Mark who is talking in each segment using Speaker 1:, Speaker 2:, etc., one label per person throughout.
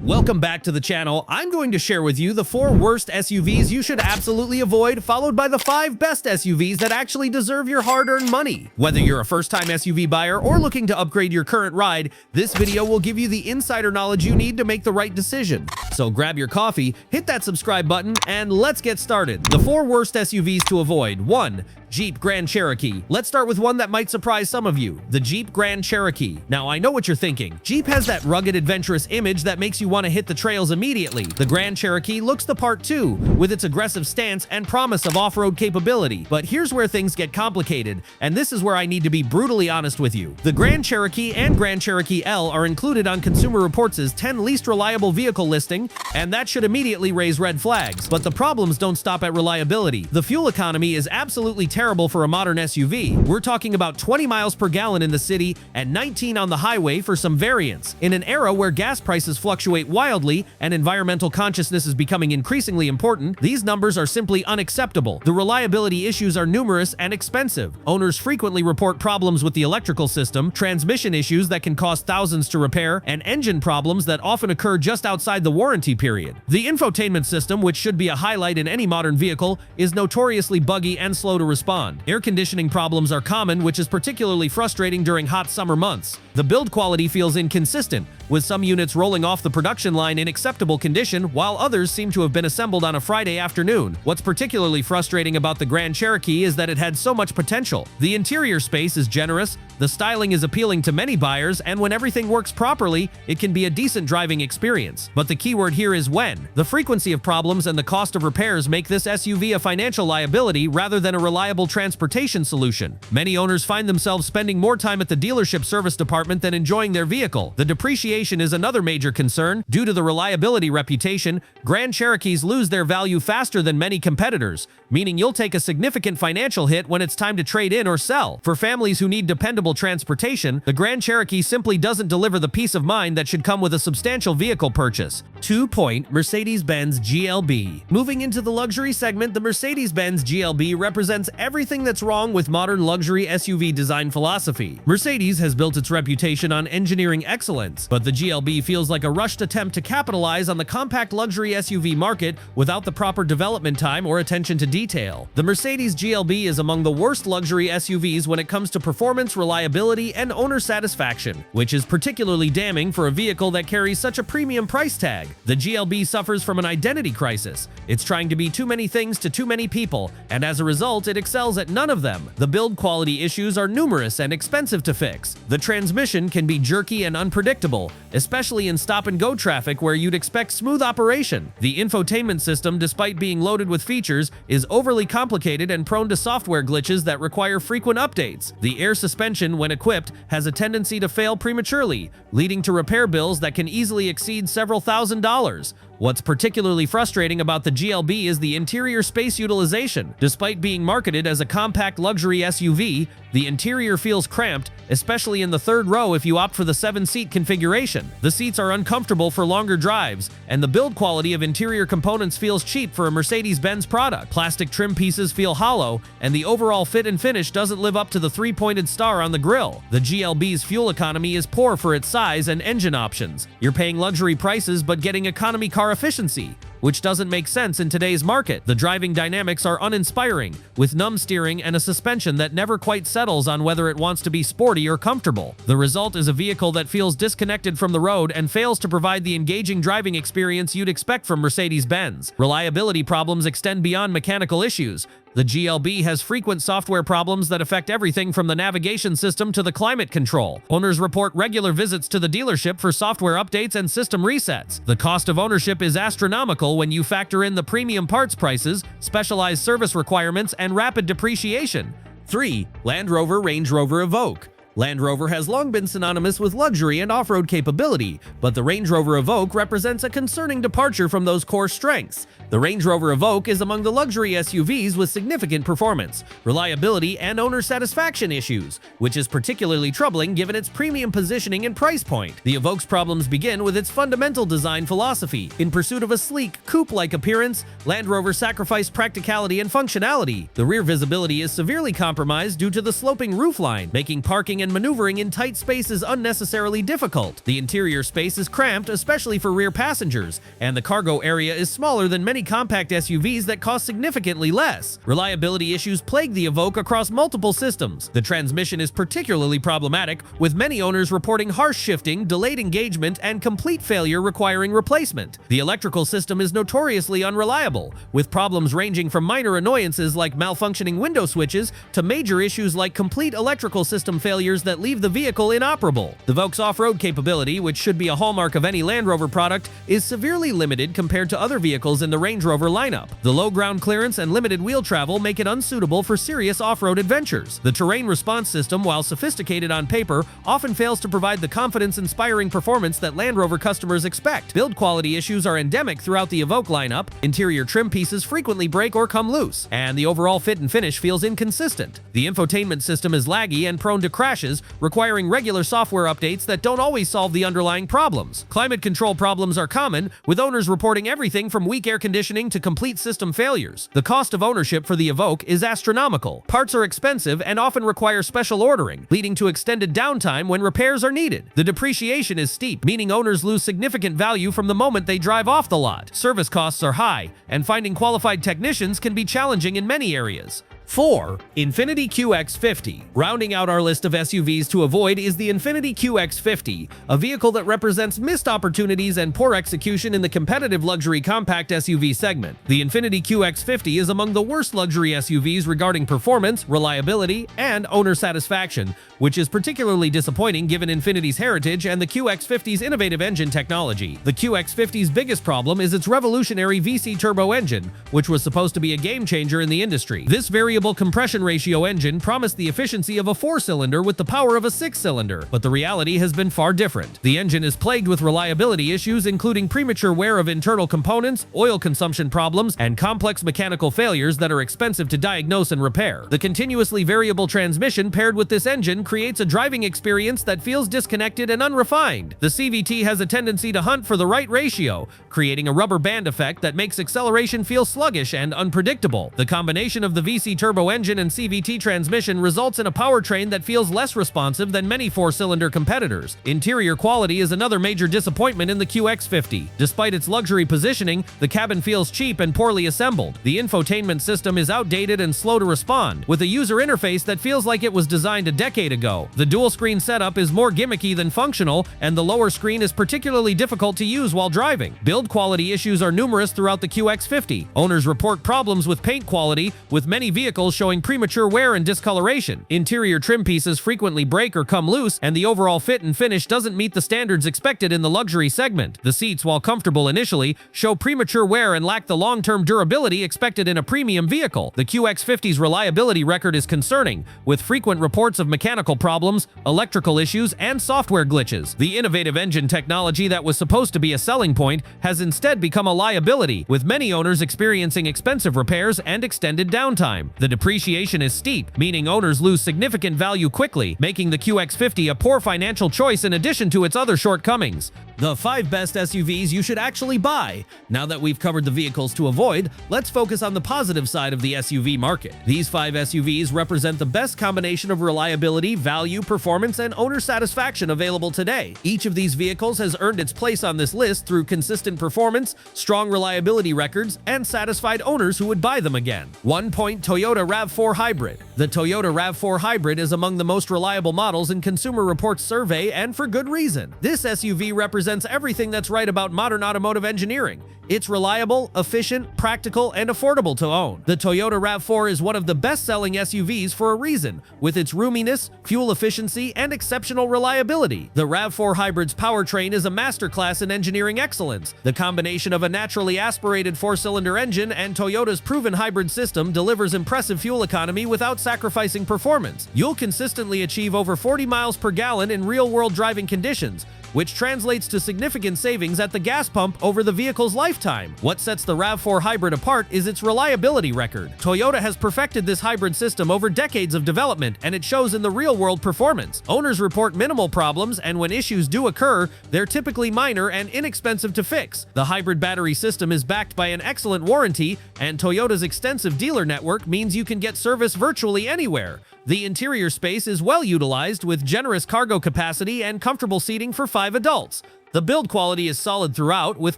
Speaker 1: Welcome back to the channel. I'm going to share with you the 4 worst SUVs you should absolutely avoid, followed by the 5 best SUVs that actually deserve your hard-earned money. Whether you're a first-time SUV buyer or looking to upgrade your current ride, this video will give you the insider knowledge you need to make the right decision. So grab your coffee, hit that subscribe button, and let's get started. The 4 worst SUVs to avoid. 1. Jeep Grand Cherokee. Let's start with one that might surprise some of you, the Jeep Grand Cherokee. Now, I know what you're thinking. Jeep has that rugged, adventurous image that makes you want to hit the trails immediately. The Grand Cherokee looks the part too, with its aggressive stance and promise of off-road capability. But here's where things get complicated, and this is where I need to be brutally honest with you. The Grand Cherokee and Grand Cherokee L are included on Consumer Reports' 10 least reliable vehicle listing, and that should immediately raise red flags. But the problems don't stop at reliability. The fuel economy is absolutely terrible for a modern SUV. We're talking about 20 miles per gallon in the city and 19 on the highway for some variants. In an era where gas prices fluctuate wildly and environmental consciousness is becoming increasingly important, these numbers are simply unacceptable. The reliability issues are numerous and expensive. Owners frequently report problems with the electrical system, transmission issues that can cost thousands to repair, and engine problems that often occur just outside the warranty period. The infotainment system, which should be a highlight in any modern vehicle, is notoriously buggy and slow to respond. Air conditioning problems are common, which is particularly frustrating during hot summer months. The build quality feels inconsistent, with some units rolling off the production line in acceptable condition, while others seem to have been assembled on a Friday afternoon. What's particularly frustrating about the Grand Cherokee is that it had so much potential. The interior space is generous, the styling is appealing to many buyers, and when everything works properly, it can be a decent driving experience. But the keyword here is when. The frequency of problems and the cost of repairs make this SUV a financial liability rather than a reliable transportation solution. Many owners find themselves spending more time at the dealership service department than enjoying their vehicle. The depreciation is another major concern. Due to the reliability reputation, Grand Cherokees lose their value faster than many competitors, meaning you'll take a significant financial hit when it's time to trade in or sell. For families who need dependable transportation, the Grand Cherokee simply doesn't deliver the peace of mind that should come with a substantial vehicle purchase. 2. Mercedes-Benz GLB. Moving into the luxury segment, the Mercedes-Benz GLB represents everything that's wrong with modern luxury SUV design philosophy. Mercedes has built its reputation on engineering excellence, but the GLB feels like a rushed attempt to capitalize on the compact luxury SUV market without the proper development time or attention to detail. The Mercedes GLB is among the worst luxury SUVs when it comes to performance, reliability, and owner satisfaction, which is particularly damning for a vehicle that carries such a premium price tag. The GLB suffers from an identity crisis. It's trying to be too many things to too many people, and as a result, it excels at none of them. The build quality issues are numerous and expensive to fix. The transmission can be jerky and unpredictable, especially in stop-and-go traffic where you'd expect smooth operation. The infotainment system, despite being loaded with features, is overly complicated and prone to software glitches that require frequent updates. The air suspension, when equipped, has a tendency to fail prematurely, leading to repair bills that can easily exceed several $1,000s. What's particularly frustrating about the GLB is the interior space utilization. Despite being marketed as a compact luxury SUV, the interior feels cramped, especially in the third row if you opt for the 7-seat configuration. The seats are uncomfortable for longer drives, and the build quality of interior components feels cheap for a Mercedes-Benz product. Plastic trim pieces feel hollow, and the overall fit and finish doesn't live up to the 3-pointed star on the grille. The GLB's fuel economy is poor for its size and engine options. You're paying luxury prices but getting economy car efficiency, which doesn't make sense in today's market. The driving dynamics are uninspiring, with numb steering and a suspension that never quite settles on whether it wants to be sporty or comfortable. The result is a vehicle that feels disconnected from the road and fails to provide the engaging driving experience you'd expect from Mercedes-Benz. Reliability problems extend beyond mechanical issues. The GLB has frequent software problems that affect everything from the navigation system to the climate control. Owners report regular visits to the dealership for software updates and system resets. The cost of ownership is astronomical when you factor in the premium parts prices, specialized service requirements, and rapid depreciation. 3. Land Rover Range Rover Evoque. Land Rover has long been synonymous with luxury and off-road capability, but the Range Rover Evoque represents a concerning departure from those core strengths. The Range Rover Evoque is among the luxury SUVs with significant performance, reliability, and owner satisfaction issues, which is particularly troubling given its premium positioning and price point. The Evoque's problems begin with its fundamental design philosophy. In pursuit of a sleek, coupe-like appearance, Land Rover sacrificed practicality and functionality. The rear visibility is severely compromised due to the sloping roofline, making parking driving and maneuvering in tight space is unnecessarily difficult. The interior space is cramped, especially for rear passengers, and the cargo area is smaller than many compact SUVs that cost significantly less. Reliability issues plague the Evoque across multiple systems. The transmission is particularly problematic, with many owners reporting harsh shifting, delayed engagement, and complete failure requiring replacement. The electrical system is notoriously unreliable, with problems ranging from minor annoyances like malfunctioning window switches to major issues like complete electrical system failures that leave the vehicle inoperable. The Evoque's off-road capability, which should be a hallmark of any Land Rover product, is severely limited compared to other vehicles in the Range Rover lineup. The low ground clearance and limited wheel travel make it unsuitable for serious off-road adventures. The terrain response system, while sophisticated on paper, often fails to provide the confidence-inspiring performance that Land Rover customers expect. Build quality issues are endemic throughout the Evoque lineup, interior trim pieces frequently break or come loose, and the overall fit and finish feels inconsistent. The infotainment system is laggy and prone to crashes, requiring regular software updates that don't always solve the underlying problems. Climate control problems are common, with owners reporting everything from weak air conditioning to complete system failures. The cost of ownership for the Evoque is astronomical. Parts are expensive and often require special ordering, leading to extended downtime when repairs are needed. The depreciation is steep, meaning owners lose significant value from the moment they drive off the lot. Service costs are high, and finding qualified technicians can be challenging in many areas. 4. Infiniti QX50. Rounding out our list of SUVs to avoid is the Infiniti QX50, a vehicle that represents missed opportunities and poor execution in the competitive luxury compact SUV segment. The Infiniti QX50 is among the worst luxury SUVs regarding performance, reliability, and owner satisfaction, which is particularly disappointing given Infiniti's heritage and the QX50's innovative engine technology. The QX50's biggest problem is its revolutionary VC turbo engine, which was supposed to be a game changer in the industry. This variable compression ratio engine promised the efficiency of a 4-cylinder with the power of a 6-cylinder, but the reality has been far different. The engine is plagued with reliability issues, including premature wear of internal components, oil consumption problems, and complex mechanical failures that are expensive to diagnose and repair. The continuously variable transmission paired with this engine creates a driving experience that feels disconnected and unrefined. The CVT has a tendency to hunt for the right ratio, creating a rubber band effect that makes acceleration feel sluggish and unpredictable. The combination of the VC turbo engine and CVT transmission results in a powertrain that feels less responsive than many 4-cylinder competitors. Interior quality is another major disappointment in the QX50. Despite its luxury positioning, the cabin feels cheap and poorly assembled. The infotainment system is outdated and slow to respond, with a user interface that feels like it was designed a decade ago. The dual-screen setup is more gimmicky than functional, and the lower screen is particularly difficult to use while driving. Build quality issues are numerous throughout the QX50. Owners report problems with paint quality, with many vehicles showing premature wear and discoloration. Interior trim pieces frequently break or come loose, and the overall fit and finish doesn't meet the standards expected in the luxury segment. The seats, while comfortable initially, show premature wear and lack the long-term durability expected in a premium vehicle. The QX50's reliability record is concerning, with frequent reports of mechanical problems, electrical issues, and software glitches. The innovative engine technology that was supposed to be a selling point has instead become a liability, with many owners experiencing expensive repairs and extended downtime. The depreciation is steep, meaning owners lose significant value quickly, making the QX50 a poor financial choice in addition to its other shortcomings. The 5 best SUVs you should actually buy. Now that we've covered the vehicles to avoid, let's focus on the positive side of the SUV market. These 5 SUVs represent the best combination of reliability, value, performance, and owner satisfaction available today. Each of these vehicles has earned its place on this list through consistent performance, strong reliability records, and satisfied owners who would buy them again. 1 point Toyota RAV4 Hybrid. The Toyota RAV4 Hybrid is among the most reliable models in Consumer Reports survey, and for good reason. This SUV represents everything that's right about modern automotive engineering. It's reliable, efficient, practical, and affordable to own. The Toyota RAV4 is one of the best-selling SUVs for a reason, with its roominess, fuel efficiency, and exceptional reliability. The RAV4 Hybrid's powertrain is a masterclass in engineering excellence. The combination of a naturally aspirated 4-cylinder engine and Toyota's proven hybrid system delivers impressive fuel economy without sacrificing performance. You'll consistently achieve over 40 miles per gallon in real-world driving conditions, which translates to significant savings at the gas pump over the vehicle's lifetime. What sets the RAV4 Hybrid apart is its reliability record. Toyota has perfected this hybrid system over decades of development, and it shows in the real-world performance. Owners report minimal problems, and when issues do occur, they're typically minor and inexpensive to fix. The hybrid battery system is backed by an excellent warranty, and Toyota's extensive dealer network means you can get service virtually anywhere. The interior space is well utilized with generous cargo capacity and comfortable seating for 5 adults. The build quality is solid throughout, with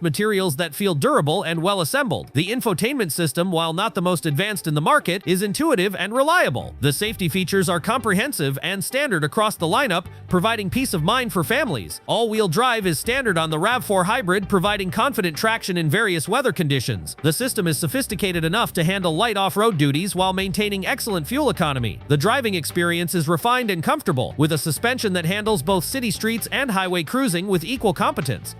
Speaker 1: materials that feel durable and well assembled. The infotainment system, while not the most advanced in the market, is intuitive and reliable. The safety features are comprehensive and standard across the lineup, providing peace of mind for families. All-wheel drive is standard on the RAV4 Hybrid, providing confident traction in various weather conditions. The system is sophisticated enough to handle light off-road duties while maintaining excellent fuel economy. The driving experience is refined and comfortable, with a suspension that handles both city streets and highway cruising with equal competence.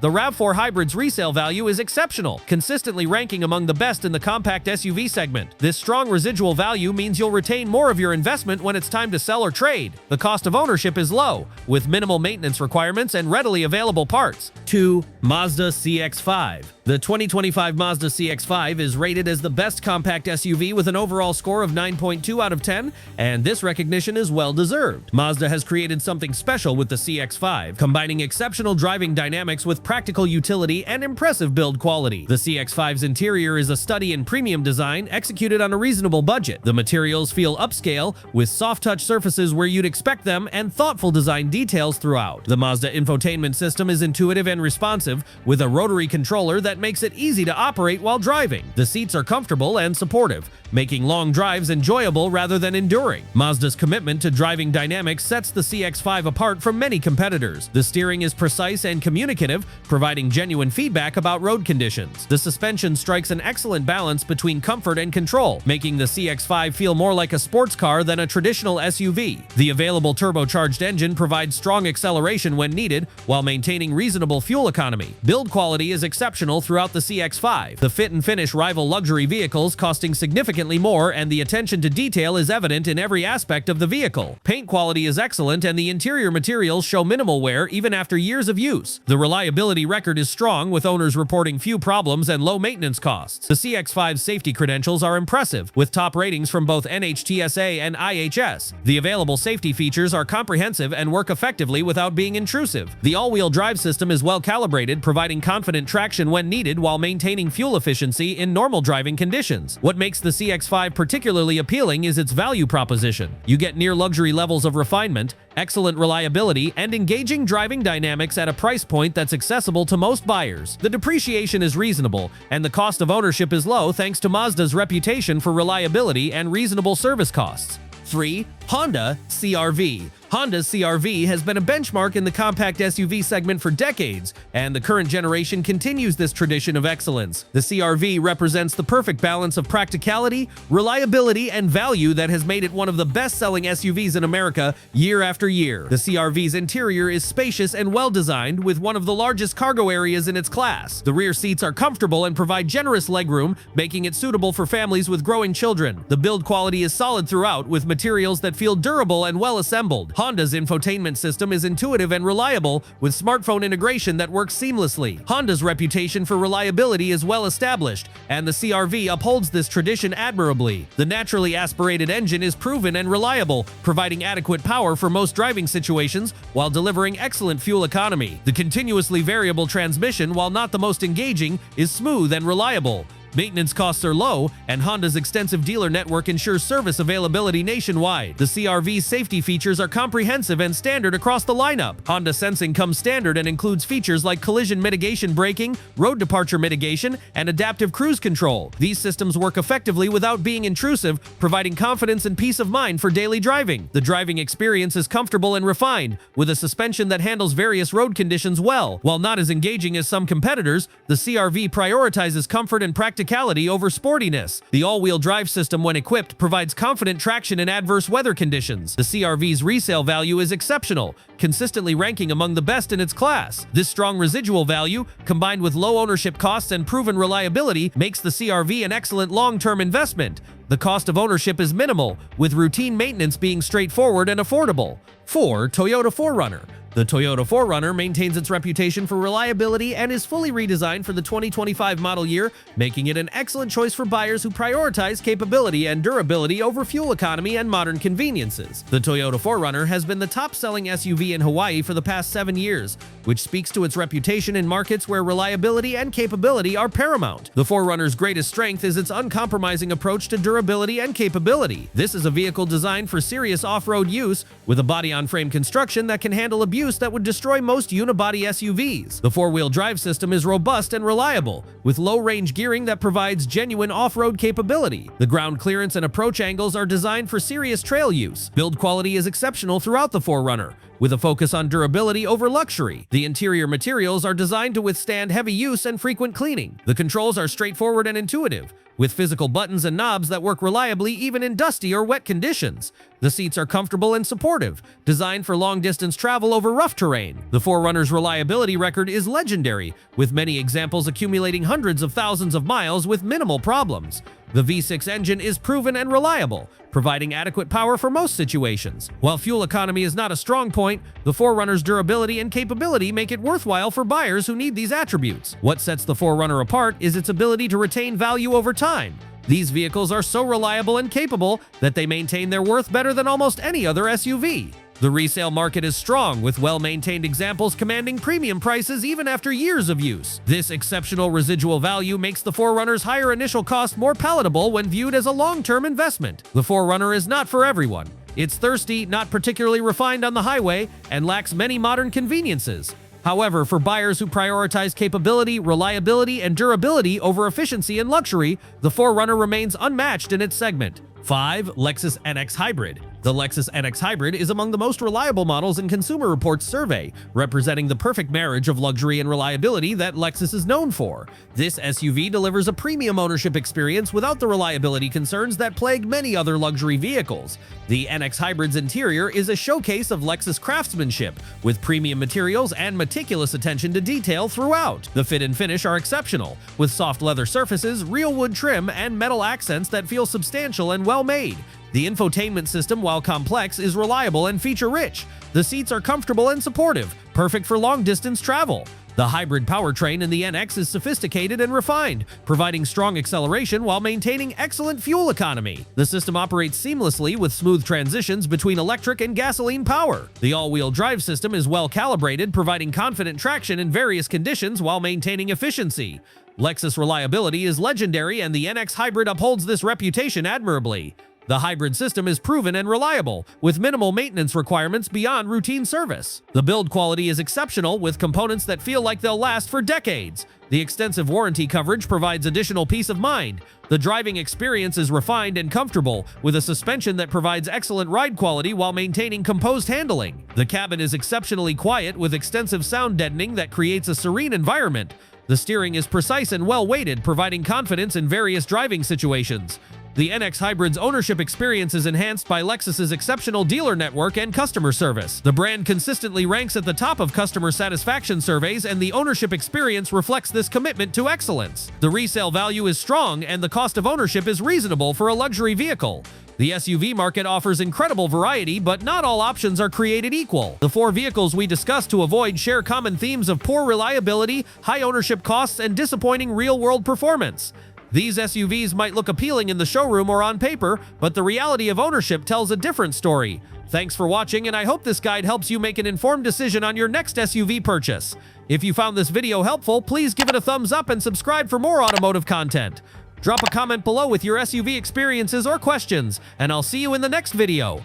Speaker 1: The RAV4 Hybrid's resale value is exceptional, consistently ranking among the best in the compact SUV segment. This strong residual value means you'll retain more of your investment when it's time to sell or trade. The cost of ownership is low, with minimal maintenance requirements and readily available parts. 2. Mazda CX5. The 2025 Mazda CX5 is rated as the best compact SUV with an overall score of 9.2 out of 10, and this recognition is well-deserved. Mazda has created something special with the CX5, combining exceptional driving dynamics with practical utility and impressive build quality. The CX5's interior is a study in premium design executed on a reasonable budget. The materials feel upscale, with soft-touch surfaces where you'd expect them and thoughtful design details throughout. The Mazda infotainment system is intuitive and responsive, with a rotary controller that makes it easy to operate while driving. The seats are comfortable and supportive, making long drives enjoyable rather than enduring. Mazda's commitment to driving dynamics sets the CX5 apart from many competitors. The steering is precise and communicative, providing genuine feedback about road conditions. The suspension strikes an excellent balance between comfort and control, making the CX5 feel more like a sports car than a traditional SUV. The available turbocharged engine provides strong acceleration when needed, while maintaining reasonable fuel economy. Build quality is exceptional throughout the CX5. The fit and finish rival luxury vehicles, costing significantly more, and the attention to detail is evident in every aspect of the vehicle. Paint quality is excellent, and the interior materials show minimal wear even after years of use. The reliability record is strong, with owners reporting few problems and low maintenance costs. The CX5's safety credentials are impressive, with top ratings from both NHTSA and IHS. The available safety features are comprehensive and work effectively without being intrusive. The all-wheel drive system is well calibrated, providing confident traction when needed while maintaining fuel efficiency in normal driving conditions. What makes the CX5 particularly appealing is its value proposition. You get near luxury levels of refinement, excellent reliability, and engaging driving dynamics at a price point that's accessible to most buyers. The depreciation is reasonable, and the cost of ownership is low thanks to Mazda's reputation for reliability and reasonable service costs. 3. Honda CR-V. Honda's CR-V has been a benchmark in the compact SUV segment for decades, and the current generation continues this tradition of excellence. The CR-V represents the perfect balance of practicality, reliability, and value that has made it one of the best-selling SUVs in America year after year. The CR-V's interior is spacious and well-designed, with one of the largest cargo areas in its class. The rear seats are comfortable and provide generous legroom, making it suitable for families with growing children. The build quality is solid throughout, with materials that feel durable and well-assembled. Honda's infotainment system is intuitive and reliable, with smartphone integration that works seamlessly. Honda's reputation for reliability is well established, and the CR-V upholds this tradition admirably. The naturally aspirated engine is proven and reliable, providing adequate power for most driving situations while delivering excellent fuel economy. The continuously variable transmission, while not the most engaging, is smooth and reliable. Maintenance costs are low, and Honda's extensive dealer network ensures service availability nationwide. The CR-V's safety features are comprehensive and standard across the lineup. Honda Sensing comes standard and includes features like collision mitigation braking, road departure mitigation, and adaptive cruise control. These systems work effectively without being intrusive, providing confidence and peace of mind for daily driving. The driving experience is comfortable and refined, with a suspension that handles various road conditions well. While not as engaging as some competitors, the CR-V prioritizes comfort and practicality over sportiness. The all-wheel drive system, when equipped, provides confident traction in adverse weather conditions. The CR-V's resale value is exceptional, consistently ranking among the best in its class. This strong residual value, combined with low ownership costs and proven reliability, makes the CR-V an excellent long-term investment. The cost of ownership is minimal, with routine maintenance being straightforward and affordable. 4. Toyota 4Runner. The Toyota 4Runner maintains its reputation for reliability and is fully redesigned for the 2025 model year, making it an excellent choice for buyers who prioritize capability and durability over fuel economy and modern conveniences. The Toyota 4Runner has been the top-selling SUV in Hawaii for the past 7 years, which speaks to its reputation in markets where reliability and capability are paramount. The 4Runner's greatest strength is its uncompromising approach to durability and capability. This is a vehicle designed for serious off-road use, with a body-on-frame construction that can handle abuse that would destroy most unibody SUVs. The four-wheel drive system is robust and reliable, with low-range gearing that provides genuine off-road capability. The ground clearance and approach angles are designed for serious trail use. Build quality is exceptional throughout the 4Runner, with a focus on durability over luxury. The interior materials are designed to withstand heavy use and frequent cleaning. The controls are straightforward and intuitive, with physical buttons and knobs that work reliably even in dusty or wet conditions. The seats are comfortable and supportive, designed for long-distance travel over rough terrain. The 4Runner's reliability record is legendary, with many examples accumulating hundreds of thousands of miles with minimal problems. The V6 engine is proven and reliable, providing adequate power for most situations. While fuel economy is not a strong point, the 4Runner's durability and capability make it worthwhile for buyers who need these attributes. What sets the 4Runner apart is its ability to retain value over time. These vehicles are so reliable and capable that they maintain their worth better than almost any other SUV. The resale market is strong, with well-maintained examples commanding premium prices even after years of use. This exceptional residual value makes the 4Runner's higher initial cost more palatable when viewed as a long-term investment. The 4Runner is not for everyone. It's thirsty, not particularly refined on the highway, and lacks many modern conveniences. However, for buyers who prioritize capability, reliability, and durability over efficiency and luxury, the 4Runner remains unmatched in its segment. 5. Lexus NX Hybrid. The Lexus NX Hybrid is among the most reliable models in Consumer Reports' survey, representing the perfect marriage of luxury and reliability that Lexus is known for. This SUV delivers a premium ownership experience without the reliability concerns that plague many other luxury vehicles. The NX Hybrid's interior is a showcase of Lexus craftsmanship, with premium materials and meticulous attention to detail throughout. The fit and finish are exceptional, with soft leather surfaces, real wood trim, and metal accents that feel substantial and well-made. The infotainment system, while complex, is reliable and feature-rich. The seats are comfortable and supportive, perfect for long-distance travel. The hybrid powertrain in the NX is sophisticated and refined, providing strong acceleration while maintaining excellent fuel economy. The system operates seamlessly with smooth transitions between electric and gasoline power. The all-wheel drive system is well-calibrated, providing confident traction in various conditions while maintaining efficiency. Lexus reliability is legendary, and the NX Hybrid upholds this reputation admirably. The hybrid system is proven and reliable, with minimal maintenance requirements beyond routine service. The build quality is exceptional, with components that feel like they'll last for decades. The extensive warranty coverage provides additional peace of mind. The driving experience is refined and comfortable, with a suspension that provides excellent ride quality while maintaining composed handling. The cabin is exceptionally quiet, with extensive sound deadening that creates a serene environment. The steering is precise and well-weighted, providing confidence in various driving situations. The NX Hybrid's ownership experience is enhanced by Lexus's exceptional dealer network and customer service. The brand consistently ranks at the top of customer satisfaction surveys, and the ownership experience reflects this commitment to excellence. The resale value is strong, and the cost of ownership is reasonable for a luxury vehicle. The SUV market offers incredible variety, but not all options are created equal. The 4 vehicles we discussed to avoid share common themes of poor reliability, high ownership costs, and disappointing real-world performance. These SUVs might look appealing in the showroom or on paper, but the reality of ownership tells a different story. Thanks for watching, and I hope this guide helps you make an informed decision on your next SUV purchase. If you found this video helpful, please give it a thumbs up and subscribe for more automotive content. Drop a comment below with your SUV experiences or questions, and I'll see you in the next video.